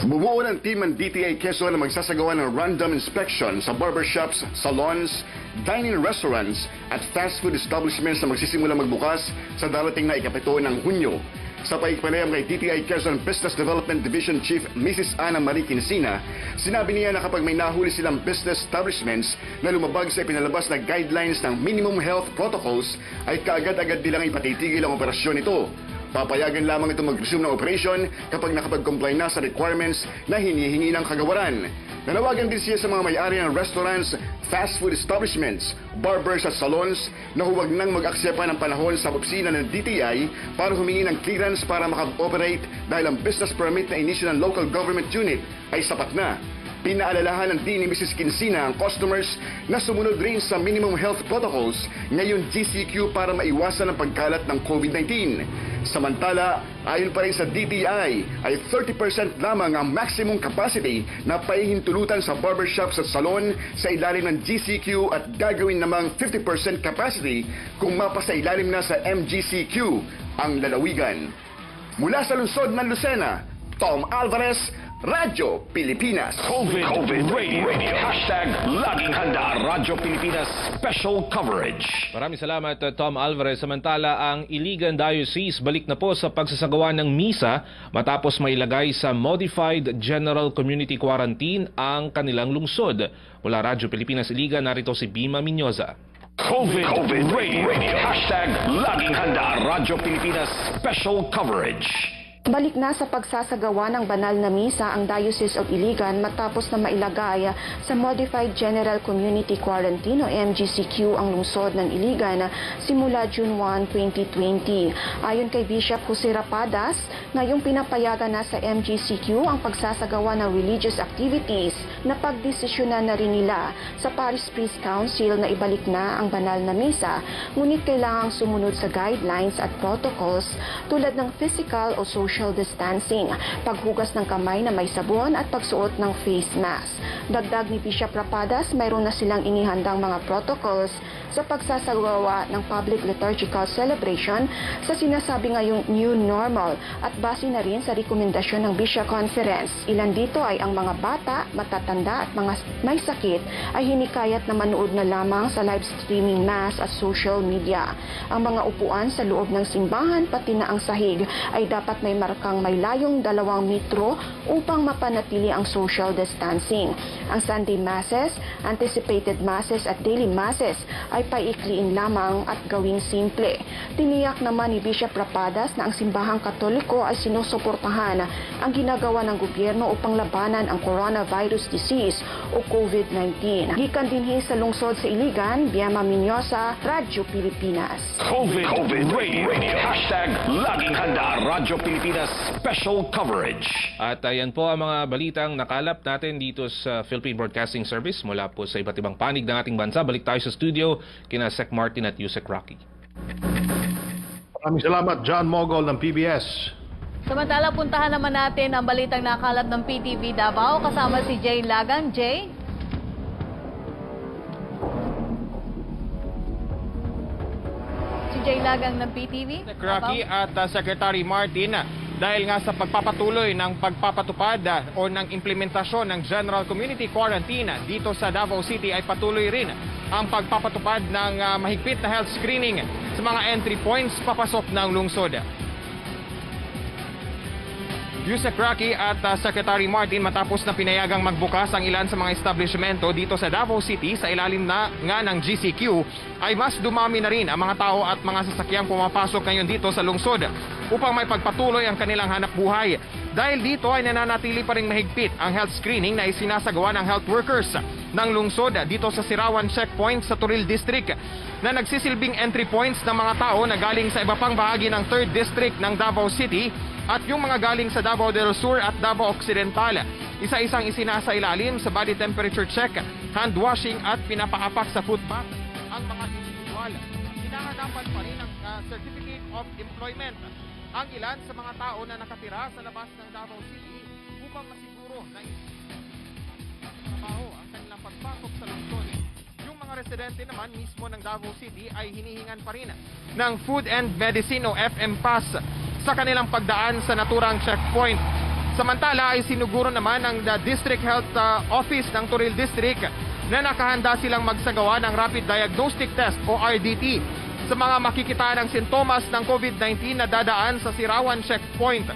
Bumuo ng team ng DTI Quezon na magsasagawa ng random inspection sa barbershops, salons, dine-in restaurants at fast food establishments na magsisimula magbukas sa darating na ika-7 ng Hunyo. Sa paikpanayam kay DTI Quezon Business Development Division Chief Mrs. Ana Marie Quincina, sinabi niya na kapag may nahuli silang business establishments na lumabag sa ipinalabas na guidelines ng minimum health protocols, ay kaagad-agad nilang ipatitigil ang operasyon nito. Papayagan lamang ito mag-resume ng operation kapag nakapag-comply na sa requirements na hinihingi ng kagawaran. Nanawagan din siya sa mga may-ari ng restaurants, fast food establishments, barbers at salons na huwag nang mag-aksepta ng panahon sa opisina ng DTI para humingi ng clearance para maka-operate dahil ang business permit na inisyu ng local government unit ay sapat na. Pinaalalahanan din ni Mrs. Quincina ang customers na sumunod rin sa minimum health protocols ngayon GCQ para maiwasan ang pagkalat ng COVID-19. Samantala, ayon pa rin sa DTI, ay 30% lamang ang maximum capacity na paihintulutan sa barbershops at salon sa ilalim ng GCQ at gagawin namang 50% capacity kung mapasailalim na sa MGCQ ang lalawigan. Mula sa lungsod ng Lucena, Tom Alvarez, Radyo Pilipinas. COVID Radio. Hashtag Laging Handa, Radyo Pilipinas Special Coverage. Maraming salamat, Tom Alvarez. Samantala, ang Iligan Diocese balik na po sa pagsasagawa ng misa matapos mailagay sa Modified General Community Quarantine ang kanilang lungsod. Mula Radyo Pilipinas Iligan, narito si Bima Minyoza. COVID Radio. Hashtag Laging Handa, Radyo Pilipinas Special Coverage. Balik na sa pagsasagawa ng banal na misa ang Diocese of Iligan matapos na mailagay sa Modified General Community Quarantine o MGCQ ang lungsod ng Iligan simula June 1, 2020. Ayon kay Bishop Jose Rapadas, ngayong pinapayagan na sa MGCQ ang pagsasagawa ng religious activities na pagdesisyonan na rin nila sa Parish Priest Council na ibalik na ang banal na misa, ngunit kailangang sumunod sa guidelines at protocols tulad ng physical o social distancing, paghugas ng kamay na may sabon at pagsuot ng face mask. Dagdag ni Bishop Rapadas, mayroon na silang inihandang mga protocols sa pagsasagawa ng public liturgical celebration sa sinasabi ngayong new normal at base na rin sa rekomendasyon ng Bishop Conference. Ilan dito ay ang mga bata, matatanda at mga may sakit ay hinikayat na manood na lamang sa live streaming mass at social media. Ang mga upuan sa loob ng simbahan pati na ang sahig ay dapat may markang may layong 2 metro upang mapanatili ang social distancing. Ang Sunday Masses, anticipated Masses at daily Masses ay paikliin lamang at gawing simple. Tiniyak naman ni Bishop Rapadas na ang simbahang Katoliko ay sinusuportahan ang ginagawa ng gobyerno upang labanan ang coronavirus disease o COVID-19. Gikan dinhi sa lungsod sa Iligan, Biama Minyosa, Radyo Pilipinas. COVID Radio. Hashtag Laging Handa, Radyo Pilipinas Special Coverage. At ayan po ang mga balitang nakalap natin dito sa Philippine Broadcasting Service mula po sa iba't ibang panig ng ating bansa. Balik tayo sa studio kina Sec Martin at Yusek Rocky. Maraming salamat, John Mogol ng PBS. Samantala, puntahan naman natin ang balitang nakalap ng PTV Davao kasama si Jay Lagang. Jay? Si Jay Lagang ng PTV Rocky at Secretary Martin, dahil nga sa pagpapatuloy ng pagpapatupad o ng implementasyon ng General Community Quarantine dito sa Davao City ay patuloy rin ang pagpapatupad ng mahigpit na health screening sa mga entry points papasok ng lungsod. Yusek Rocky at Secretary Martin, matapos na pinayagang magbukas ang ilan sa mga establishmento dito sa Davao City sa ilalim na nga ng GCQ, ay mas dumami na rin ang mga tao at mga sasakyang pumapasok ngayon dito sa lungsod upang may pagpatuloy ang kanilang hanap buhay. Dahil dito ay nananatili pa rin mahigpit ang health screening na isinasagawa ng health workers ng lungsod dito sa Sirawan Checkpoint sa Turil District na nagsisilbing entry points ng mga tao na galing sa iba pang bahagi ng 3rd District ng Davao City at yung mga galing sa Davao del Sur at Davao Occidental. Isa-isang isinasailalim sa body temperature check, hand washing at pinapaapak sa foot bath ang mga individual. Hinahanapan pa rin ang Certificate of Employment ang ilan sa mga tao na nakatira sa labas ng Davao City upang masiguro na trabaho ang kanilang pagpasok sa lungsod. Yung mga residente naman mismo ng Davao City ay hinihingan pa rin ng Food and Medicine o FM Pass sa kanilang pagdaan sa naturang checkpoint. Samantala ay sinuguro naman ng District Health Office ng Turil District na nakahanda silang magsagawa ng Rapid Diagnostic Test o RDT sa mga makikita ng sintomas ng COVID-19 na dadaan sa Sirawan Checkpoint.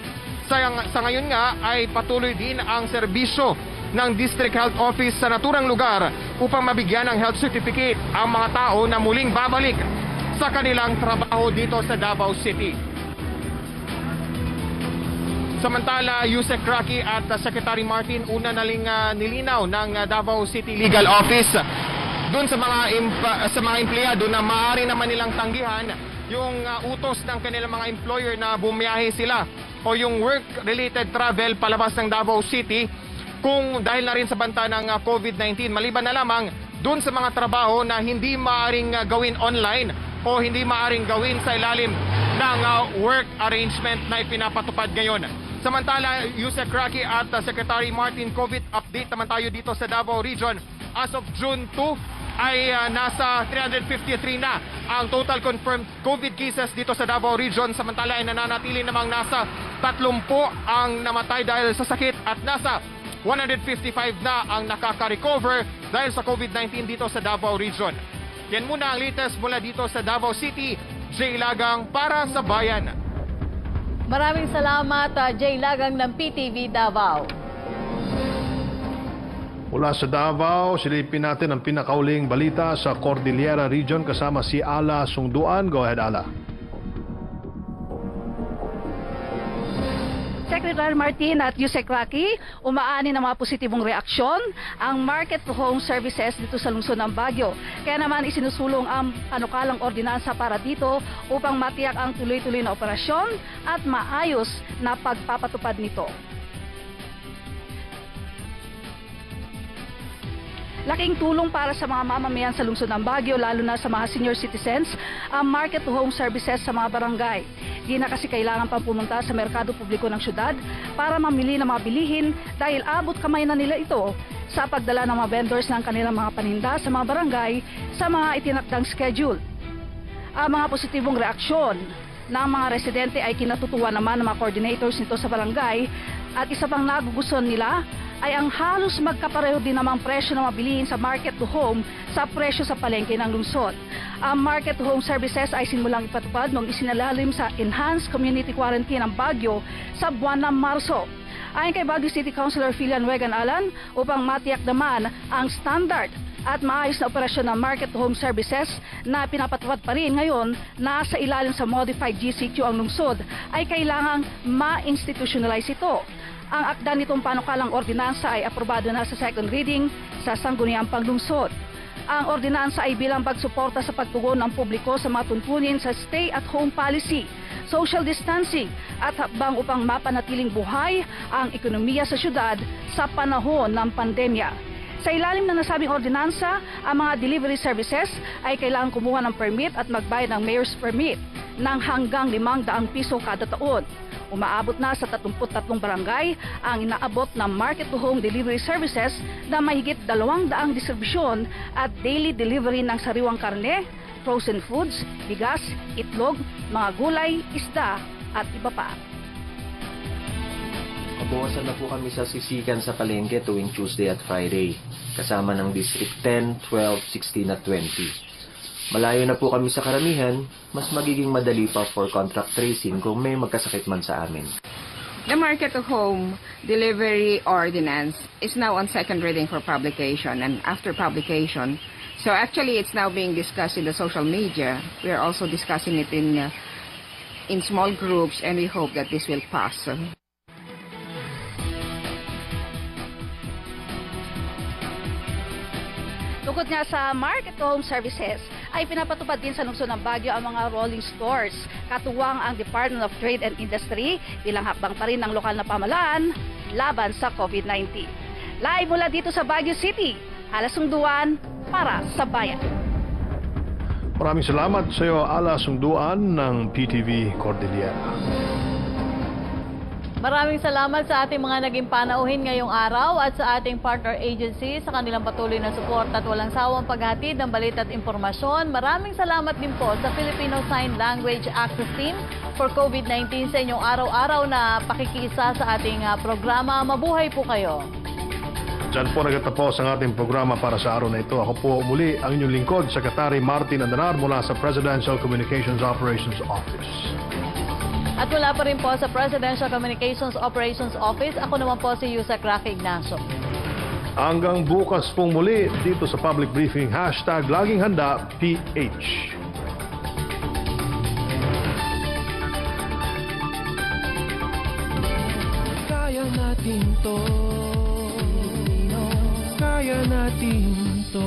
Sa ngayon nga ay patuloy din ang serbisyo ng District Health Office sa naturang lugar upang mabigyan ng health certificate ang mga tao na muling babalik sa kanilang trabaho dito sa Davao City. Samantala, Yusek Rocky at Secretary Martin, una naling nilinaw ng Davao City Legal Office doon sa mga empleyado na maaari naman nilang tanggihan yung utos ng kanilang mga employer na bumiyahe sila o yung work-related travel palabas ng Davao City kung dahil na rin sa banta ng COVID-19, maliban na lamang dun sa mga trabaho na hindi maaring gawin online o hindi maaring gawin sa ilalim ng work arrangement na ipinapatupad ngayon. Samantala, Yusek Rocky at Secretary Martin, COVID update naman tayo dito sa Davao Region. As of June 2, ay nasa 353 na ang total confirmed COVID cases dito sa Davao Region. Samantala ay nananatili namang nasa 30 ang namatay dahil sa sakit at nasa 155 na ang nakaka-recover dahil sa COVID-19 dito sa Davao Region. Yan muna ang latest mula dito sa Davao City. Jay Lagang para sa Bayan. Maraming salamat, Jay Lagang ng PTV Davao. Mula sa Davao, silipin natin ang pinakauling balita sa Cordillera Region kasama si Ala Sungduan. Go ahead, Ala. Secretary Martin at Yusek Rocky, umaani ng mga positibong reaksyon ang market-to-home services dito sa lungsod ng Baguio. Kaya naman isinusulong ang panukalang ordinansa para dito upang matiyak ang tuloy-tuloy na operasyon at maayos na pagpapatupad nito. Laking tulong para sa mga mamamayan sa lungsod ng Baguio, lalo na sa mga senior citizens, ang market-to-home services sa mga barangay. Di na kasi kailangan pang pumunta sa merkado publiko ng syudad para mamili ng mga bilihin dahil abot kamay na nila ito sa pagdala ng mga vendors ng kanilang mga paninda sa mga barangay sa mga itinakdang schedule. Ang mga positibong reaksyon ng mga residente ay kinatutuwa naman ng mga coordinators nito sa barangay at isa pang nagugustuhan nila ay ang halos magkapareho din namang presyo ng mabilihin sa market-to-home sa presyo sa palengke ng lungsod. Ang market-to-home services ay simulang ipatupad noong isinalalim sa Enhanced Community Quarantine ng Baguio sa buwan ng Marso. Ayon kay Baguio City Councilor Filian Wegan Alan, upang matiyak naman ang standard at maayos na operasyon ng market-to-home services na pinapatupad pa rin ngayon na sa ilalim sa modified GCQ ang lungsod, ay kailangang ma-institutionalize ito. Ang akda nitong panukalang ordinansa ay aprobado na sa second reading sa Sangguniang Panglungsod. Ang ordinansa ay bilang pagsuporta sa pagtugon ng publiko sa mga tuntunin sa stay-at-home policy, social distancing at hakbang upang mapanatiling buhay ang ekonomiya sa syudad sa panahon ng pandemya. Sa ilalim ng nasabing ordinansa, ang mga delivery services ay kailangang kumuha ng permit at magbayad ng mayor's permit ng hanggang 500 piso kada taon. Umaabot na sa 33 barangay ang inaabot ng market-to-home delivery services na mahigit 200 distribusyon at daily delivery ng sariwang karne, frozen foods, bigas, itlog, mga gulay, isda at iba pa. Mabawasan na po kami sa sisikan sa palengke tuwing Tuesday at Friday, kasama ng District 10, 12, 16 at 20. Malayo na po kami sa karamihan, mas magiging madali pa for contact tracing kung may magkasakit man sa amin. The market-to-home delivery ordinance is now on second reading for publication and after publication. So actually it's now being discussed in the social media. We are also discussing it in small groups and we hope that this will pass. Tungkol nga sa market-to-home services, ay pinapatupad din sa lungsod ng Baguio ang mga rolling stores. Katuwang ang Department of Trade and Industry bilang hakbang pa rin ng lokal na pamahalaan laban sa COVID-19. Live mula dito sa Baguio City, Ala Sungduan para sa Bayan. Maraming salamat sa iyo, Ala Sungduan ng PTV Cordillera. Maraming salamat sa ating mga naging panauhin ngayong araw at sa ating partner agency sa kanilang patuloy na suporta at walang sawang paghatid ng balita at impormasyon. Maraming salamat din po sa Filipino Sign Language Access Team for COVID-19 sa inyong araw-araw na pakikiisa sa ating programa. Mabuhay po kayo. Diyan po nagtatapos ang ating programa para sa araw na ito. Ako po muli ang inyong lingkod, Secretary Martin Andanar mula sa Presidential Communications Operations Office. At mula pa rin po sa Presidential Communications Operations Office, ako naman po si Yusek Rocky Ignacio. Hanggang bukas pong muli dito sa public briefing, #LagingHanda_PH. Kaya natin to, kaya natin to.